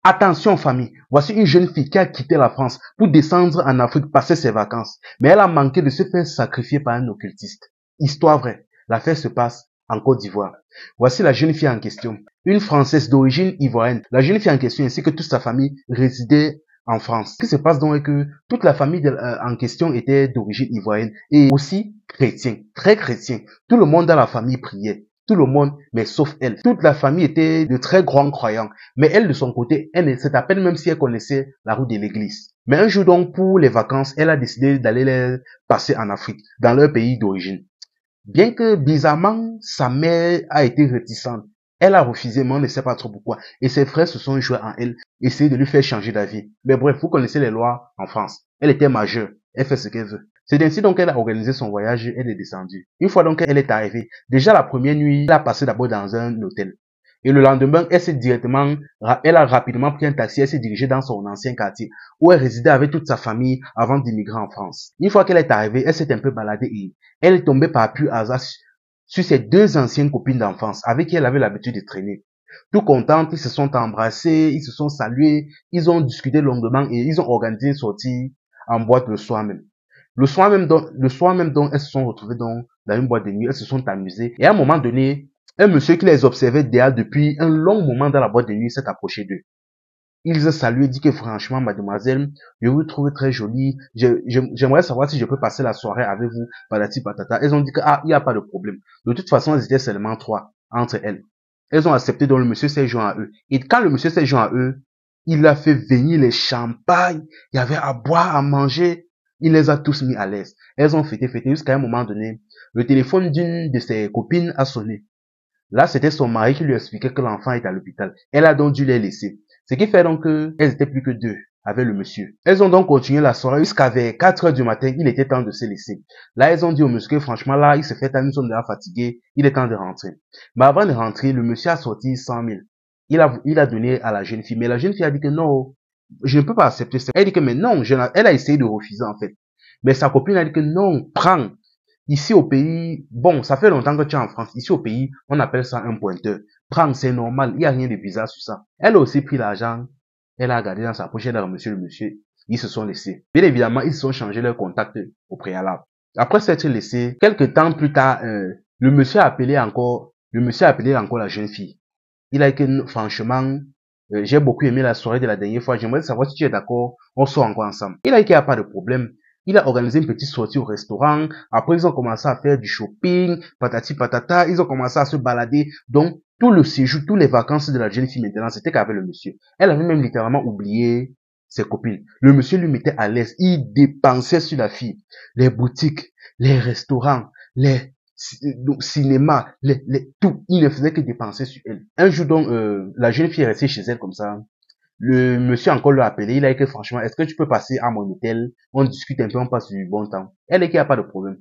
Attention famille, voici une jeune fille qui a quitté la France pour descendre en Afrique passer ses vacances. Mais elle a manqué de se faire sacrifier par un occultiste. Histoire vraie, l'affaire se passe en Côte d'Ivoire. Voici la jeune fille en question, une Française d'origine ivoirienne. La jeune fille en question ainsi que toute sa famille résidait en France. Ce qui se passe donc est que toute la famille en question était d'origine ivoirienne et aussi chrétien, très chrétien. Tout le monde dans la famille priait. Tout le monde, mais sauf elle. Toute la famille était de très grands croyants. Mais elle, de son côté, elle ne s'est à peine même si elle connaissait la route de l'église. Mais un jour donc, pour les vacances, elle a décidé d'aller les passer en Afrique, dans leur pays d'origine. Bien que, bizarrement, sa mère a été réticente. Elle a refusé, mais on ne sait pas trop pourquoi. Et ses frères se sont joués en elle, essayer de lui faire changer d'avis. Mais bref, vous connaissez les lois en France. Elle était majeure. Elle fait ce qu'elle veut. C'est ainsi donc qu'elle a organisé son voyage et elle est descendue. Une fois donc elle est arrivée, déjà la première nuit, elle a passé d'abord dans un hôtel. Et le lendemain, elle a rapidement pris un taxi, elle s'est dirigée dans son ancien quartier, où elle résidait avec toute sa famille avant d'immigrer en France. Une fois qu'elle est arrivée, elle s'est un peu baladée et elle est tombée par pur hasard sur ses deux anciennes copines d'enfance, avec qui elle avait l'habitude de traîner. Tout contentes, ils se sont embrassés, ils se sont salués, ils ont discuté longuement et ils ont organisé une sortie en boîte le soir même. Le soir même donc, elles se sont retrouvées dans une boîte de nuit, elles se sont amusées. Et à un moment donné, un monsieur qui les observait derrière depuis un long moment dans la boîte de nuit s'est approché d'eux. Il les a salués, dit que franchement, mademoiselle, je vous trouve très jolie. J'aimerais savoir si je peux passer la soirée avec vous, patati patata. Elles ont dit que, il n'y a pas de problème. De toute façon, elles étaient seulement trois entre elles. Elles ont accepté, donc le monsieur s'est joint à eux. Et quand le monsieur s'est joint à eux, il a fait venir les champagnes, il y avait à boire, à manger. Il les a tous mis à l'aise. Elles ont fêté jusqu'à un moment donné. Le téléphone d'une de ses copines a sonné. Là, c'était son mari qui lui expliquait que l'enfant est à l'hôpital. Elle a donc dû les laisser. Ce qui fait donc qu'elles étaient plus que deux avec le monsieur. Elles ont donc continué la soirée jusqu'à vers 4 heures du matin. Il était temps de se laisser. Là, elles ont dit au monsieur que franchement, là, il se fait tard, nous sommes déjà fatigués. Il est temps de rentrer. Mais avant de rentrer, le monsieur a sorti 100 000. Il a donné à la jeune fille. Mais la jeune fille a dit que non, je ne peux pas accepter ça. Elle dit que mais non, elle a essayé de refuser en fait. Mais sa copine a dit que non, prends. Ici au pays, bon, ça fait longtemps que tu es en France. Ici au pays, on appelle ça un pointeur. Prends, c'est normal. Il n'y a rien de bizarre sur ça. Elle a aussi pris l'argent. Elle a regardé dans sa poche. Elle a remercié le monsieur. Ils se sont laissés. Bien évidemment, ils se sont changé leur contact au préalable. Après s'être laissés, quelques temps plus tard, le monsieur a appelé encore la jeune fille. Il a dit que, franchement, j'ai beaucoup aimé la soirée de la dernière fois. J'aimerais savoir si tu es d'accord. On sort encore ensemble. Il a dit qu'il n'y a pas de problème. Il a organisé une petite sortie au restaurant. Après, ils ont commencé à faire du shopping, patati patata. Ils ont commencé à se balader. Donc, tout le séjour, toutes les vacances de la jeune fille maintenant, c'était qu'avec le monsieur. Elle avait même littéralement oublié ses copines. Le monsieur lui mettait à l'aise. Il dépensait sur la fille. Les boutiques, les restaurants, les cinémas, tout. Il ne faisait que dépenser sur elle. Un jour donc, la jeune fille est restée chez elle comme ça. Le monsieur encore l'a appelé, il a dit que franchement, est-ce que tu peux passer à mon hôtel? On discute un peu, on passe du bon temps. Elle a dit qu'il n'y a pas de problème.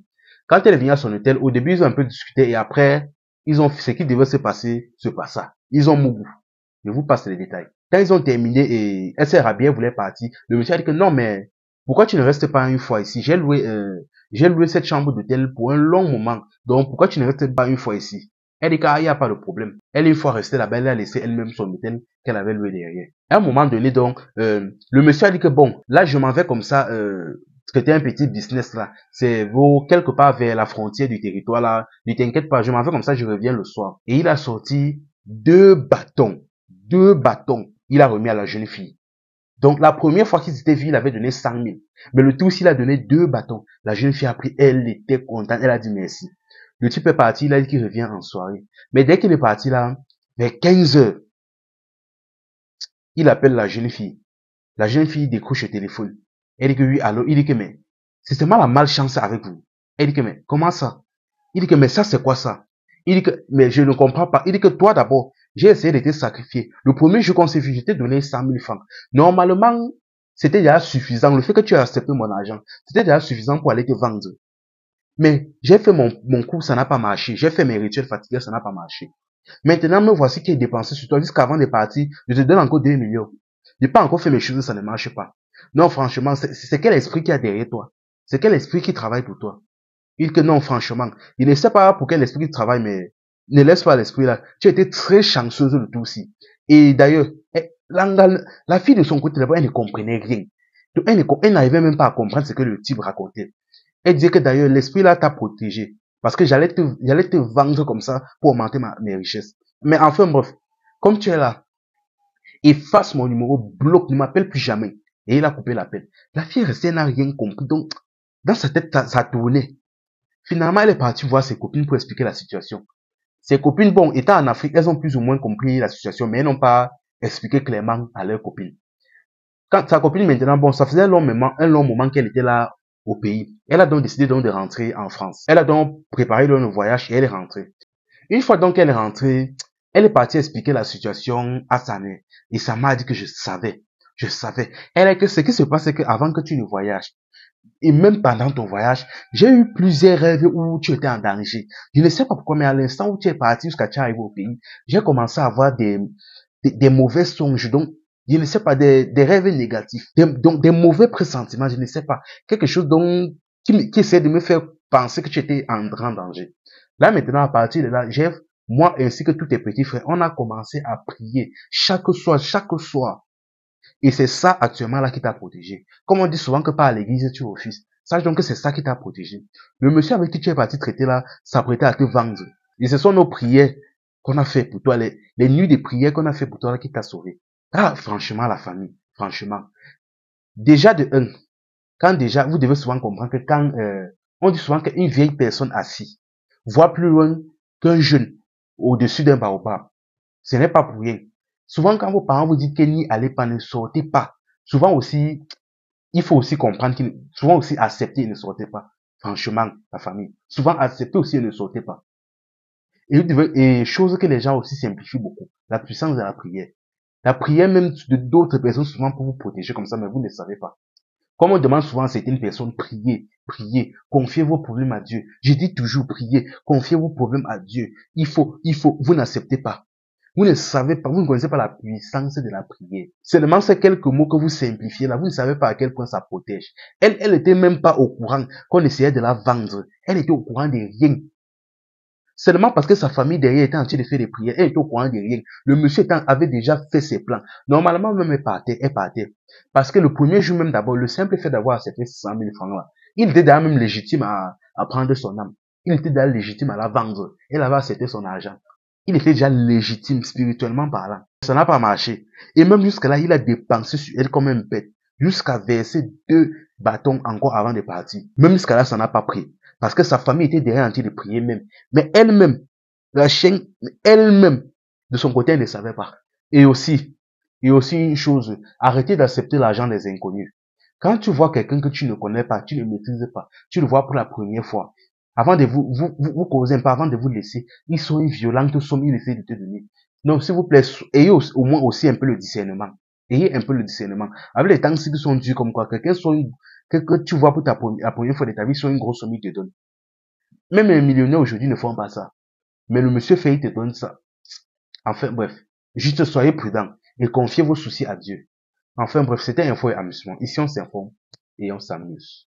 Quand elle est venue à son hôtel, au début, ils ont un peu discuté et après, ils ont ce qui devait se passa. Ils ont mouru. Je vous passe les détails. Quand ils ont terminé et elle s'est rhabillée, elle voulait partir, le monsieur a dit que non, mais pourquoi tu ne restes pas une fois ici? J'ai loué cette chambre d'hôtel pour un long moment. Donc, pourquoi tu ne restes pas une fois ici? Elle dit qu'il n'y a pas de problème. Elle, une fois restée là-bas, elle a laissé elle-même son hôtel qu'elle avait loué derrière. À un moment donné, donc, le monsieur a dit que bon, là, je m'en vais comme ça, traiter un petit business là. C'est quelque part vers la frontière du territoire là. Ne t'inquiète pas, je m'en vais comme ça, je reviens le soir. Et il a sorti deux bâtons. Il a remis à la jeune fille. Donc, la première fois qu'ils étaient vus, il avait donné 100 000. Mais le tout, il a donné deux bâtons. La jeune fille a pris, elle était contente, elle a dit merci. Le type est parti, il a dit qu'il revient en soirée. Mais dès qu'il est parti là, vers 15 heures, il appelle la jeune fille. La jeune fille décroche le téléphone. Elle dit que oui, allô, il dit que mais, c'est seulement la malchance avec vous. Elle dit que mais, comment ça? Il dit que mais ça c'est quoi ça? Il dit que, mais je ne comprends pas. Il dit que toi d'abord, j'ai essayé de te sacrifier. Le premier jour qu'on s'est vu, je t'ai donné 100 000 francs. Normalement, c'était déjà suffisant. Le fait que tu as accepté mon argent, c'était déjà suffisant pour aller te vendre. Mais j'ai fait mon coup, ça n'a pas marché. J'ai fait mes rituels fatigués, ça n'a pas marché. Maintenant, me voici qui est dépensé sur toi jusqu'avant de partir. Je te donne encore 2 millions. Je n'ai pas encore fait mes choses, ça ne marche pas. Non, franchement, c'est quel esprit qui est derrière toi? C'est quel esprit qui travaille pour toi? Il dit que non, franchement, il ne sait pas pour quel esprit il travaille, mais ne laisse pas l'esprit là. Tu as été très chanceuse le tout aussi. Et d'ailleurs, La fille de son côté, d'abord, elle ne comprenait rien. Donc, elle n'arrivait même pas à comprendre ce que le type racontait. Elle disait que d'ailleurs, l'esprit là t'a protégé. Parce que j'allais te vendre comme ça pour augmenter mes richesses. Mais enfin, bref. Comme tu es là, efface mon numéro, bloque, ne m'appelle plus jamais. Et il a coupé l'appel. La fille restée, elle n'a rien compris. Donc, dans sa tête, ça tournait. Finalement, elle est partie voir ses copines pour expliquer la situation. Ses copines, bon, étant en Afrique, elles ont plus ou moins compris la situation, mais elles n'ont pas expliqué clairement à leurs copines. Quand sa copine maintenant, bon, ça faisait un long moment qu'elle était là au pays. Elle a donc décidé donc de rentrer en France. Elle a donc préparé le voyage et elle est rentrée. Une fois donc qu'elle est rentrée, elle est partie expliquer la situation à sa mère. Et sa mère a dit que je savais. Je savais. Elle a dit que ce qui se passe, c'est qu'avant que tu ne voyages, et même pendant ton voyage, j'ai eu plusieurs rêves où tu étais en danger. Je ne sais pas pourquoi, mais à l'instant où tu es parti jusqu'à tu arrives au pays, j'ai commencé à avoir des mauvais songes. Donc, je ne sais pas, des rêves négatifs, donc des mauvais pressentiments, je ne sais pas. Quelque chose donc qui essaie de me faire penser que tu étais en grand danger. Là, maintenant, à partir de là, moi ainsi que tous tes petits frères, on a commencé à prier chaque soir, chaque soir. Et c'est ça actuellement là qui t'a protégé. Comme on dit souvent que par l'église tu refuses. Sache donc que c'est ça qui t'a protégé. Le monsieur avec qui tu es parti traiter là s'apprêtait à te vendre. Et ce sont nos prières qu'on a fait pour toi, les nuits de prières qu'on a fait pour toi là qui t'a sauvé. Ah, franchement, la famille, franchement. Déjà de un, quand déjà, vous devez souvent comprendre que quand, on dit souvent qu'une vieille personne assise voit plus loin qu'un jeune au-dessus d'un baobab. Ce n'est pas pour rien. Souvent, quand vos parents vous disent que n'y allez pas, ne sortez pas. Souvent aussi, il faut aussi comprendre souvent aussi accepter et ne sortez pas. Franchement, la famille. Souvent accepter aussi et ne sortez pas. Et chose que les gens aussi simplifient beaucoup. La puissance de la prière. La prière même de d'autres personnes souvent pour vous protéger comme ça, mais vous ne savez pas. Comme on demande souvent à certaines personnes, priez, priez, confiez vos problèmes à Dieu. Je dis toujours priez, confiez vos problèmes à Dieu. Vous n'acceptez pas. Vous ne savez pas, vous ne connaissez pas la puissance de la prière. Seulement ces quelques mots que vous simplifiez là, vous ne savez pas à quel point ça protège. Elle était même pas au courant qu'on essayait de la vendre. Elle était au courant de rien. Seulement parce que sa famille derrière était en train de faire des prières, elle était au courant de rien. Le monsieur avait déjà fait ses plans. Normalement, même elle partait. Parce que le premier jour même d'abord, le simple fait d'avoir accepté 100 000 francs là, il était déjà même légitime à prendre son âme. Il était déjà légitime à la vendre. Elle avait accepté son argent. Il était déjà légitime spirituellement parlant. Ça n'a pas marché. Et même jusqu'à là, il a dépensé sur elle comme un bête. Jusqu'à verser 2 bâtons encore avant de partir. Même jusqu'à là, ça n'a pas pris. Parce que sa famille était derrière en train de prier même. Mais elle-même, la chienne, elle-même, de son côté, elle ne savait pas. Et aussi une chose, arrêtez d'accepter l'argent des inconnus. Quand tu vois quelqu'un que tu ne connais pas, tu ne maîtrises pas, tu le vois pour la première fois, avant de vous causer un peu, avant de vous laisser, ils sont une violente somme, ils essaient de te donner. Donc, s'il vous plaît, ayez au moins aussi un peu le discernement. Ayez un peu le discernement. Avec les temps qui sont durs comme quoi, que tu vois pour la première fois de ta vie, sur une grosse somme, il te donne. Même les millionnaires aujourd'hui ne font pas ça. Mais le monsieur fait, il te donne ça. Enfin, bref. Juste soyez prudents et confiez vos soucis à Dieu. Enfin, bref, c'était Info et Amusement. Ici, on s'informe et on s'amuse.